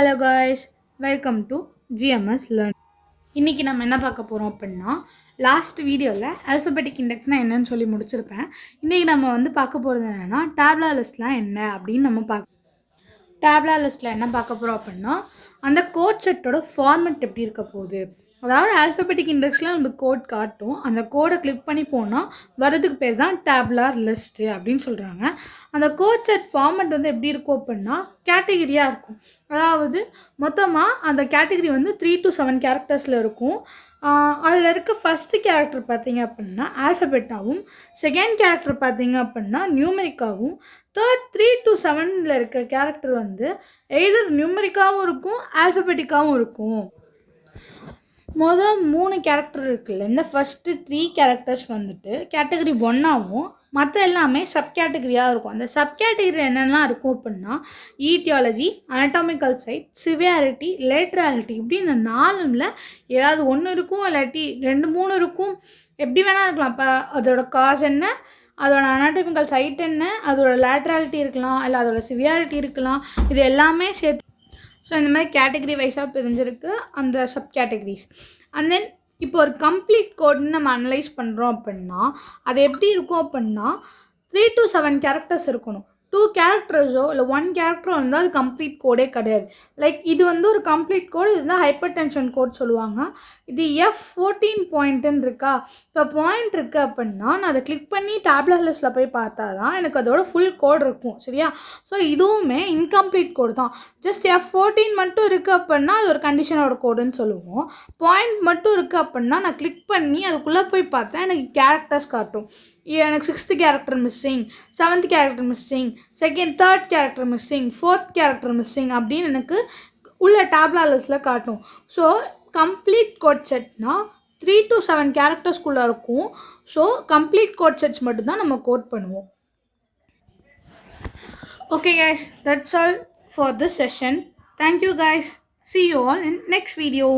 Hello guys, welcome to GMS learn. இன்றைக்கி நம்ம என்ன பார்க்க போகிறோம் அப்படின்னா, லாஸ்ட் வீடியோவில் ஆல்ஃபபெட்டிக் இண்டெக்ஸ்னால் என்னன்னு சொல்லி முடிச்சிருப்பேன். இன்றைக்கி நம்ம பார்க்க போகிறது என்னென்னா டேப்லா லிஸ்ட்லாம் என்ன அப்படின்னு நம்ம டேப்லா லிஸ்ட்டில் என்ன பார்க்க போகிறோம் அப்படின்னா, அந்த கோட் செட்டோட ஃபார்மெட் எப்படி இருக்க போகுது. அதாவது ஆல்ஃபபெட்டிக் இண்டெக்ஸில் நம்ம கோட் காட்டும், அந்த கோடை கிளிக் பண்ணி போனால் வரதுக்கு பேர் தான் டேப்லார் லிஸ்ட்டு அப்படின்னு சொல்கிறாங்க. அந்த கோட் செட் ஃபார்மெட் எப்படி இருக்கும் அப்படின்னா கேட்டகிரியாக இருக்கும். அதாவது மொத்தமாக அந்த கேட்டகிரி 3 to 7 கேரக்டர்ஸில் இருக்கும். அதில் இருக்க ஃபஸ்ட்டு கேரக்டர் பார்த்திங்க அப்படின்னா ஆல்ஃபபெட்டாகவும், செகண்ட் கேரக்டர் பார்த்திங்க அப்படின்னா நியூமெரிக்காகவும், தேர்ட் 3 to 7 இருக்க கேரக்டர் எய்தர் நியூமெரிக்காகவும் இருக்கும், ஆல்ஃபபெட்டிக்காகவும் இருக்கும். மொதல் 3 கேரக்டர் இருக்குல்ல, இந்த ஃபஸ்ட்டு 3 கேரக்டர்ஸ் கேட்டகரி 1ஆகவும் மற்ற எல்லாமே சப் கேட்டகரியாக இருக்கும். அந்த சப் கேட்டகரி என்னெல்லாம் இருக்கும் அப்படின்னா ஈட்டியாலஜி, அனட்டாமிக்கல் சைட், சிவியாரிட்டி, லேட்ராலிட்டி, இப்படி இந்த 4ல் ஏதாவது ஒன்று இருக்கும், இல்லாட்டி 2-3 இருக்கும், எப்படி வேணால் இருக்கலாம். இப்போ அதோட காஸ் என்ன, அதோட அனாட்டமிக்கல் சைட் என்ன, அதோட லேட்ராலிட்டி இருக்கலாம், இல்லை அதோட சிவியாரிட்டி இருக்கலாம், இது எல்லாமே சேர்த்து. ஸோ இந்த மாதிரி கேட்டகரி வைஸாக பிரிஞ்சிருக்கு அந்த சப் கேட்டகரிஸ். அண்ட் தென் இப்போ ஒரு கம்ப்ளீட் கோட்னு நம்ம அனலைஸ் பண்ணுறோம் அப்படின்னா அது எப்படி இருக்கும் அப்படின்னா 3 to 7 கேரக்டர்ஸ் இருக்கணும். 2 கேரக்டர்ஸோ இல்லை 1 கேரக்டரோ அது கம்ப்ளீட் கோடே கிடையாது. லைக் இது ஒரு கம்ப்ளீட் கோடு, இதுதான் ஹைப்பர் டென்ஷன் கோட் சொல்லுவாங்க. இது F14 பாயிண்ட்டுன்னு இருக்கா. இப்போ பாயிண்ட் இருக்குது அப்படின்னா நான் அதை கிளிக் பண்ணி டேப்லெட் லிஸ்ட்டில் போய் பார்த்தா தான் எனக்கு அதோட ஃபுல் கோட் இருக்கும், சரியா. ஸோ இதுவுமே இன்கம்ப்ளீட் கோடு தான். ஜஸ்ட் F14 மட்டும் இருக்குது அப்படின்னா அது ஒரு கண்டிஷனோட கோடுன்னு சொல்லுவோம். பாயிண்ட் மட்டும் இருக்குது அப்படின்னா நான் கிளிக் பண்ணி அதுக்குள்ளே போய் பார்த்தா எனக்கு கேரக்டர்ஸ் காட்டும். எனக்கு 6th character missing, 7th character missing, 3rd character missing, 4th character missing அப்படின்னு எனக்கு உள்ள டேப்லா லிஸ்ட்டில் காட்டும். ஸோ கம்ப்ளீட் கோட் செட்னா 3 to 7 கேரக்டர்ஸ்குள்ளே இருக்கும். ஸோ கம்ப்ளீட் கோட் செட்ஸ் மட்டும்தான் நம்ம கோட் பண்ணுவோம். Okay guys, that's all for this session. Thank you guys. See you all in next video.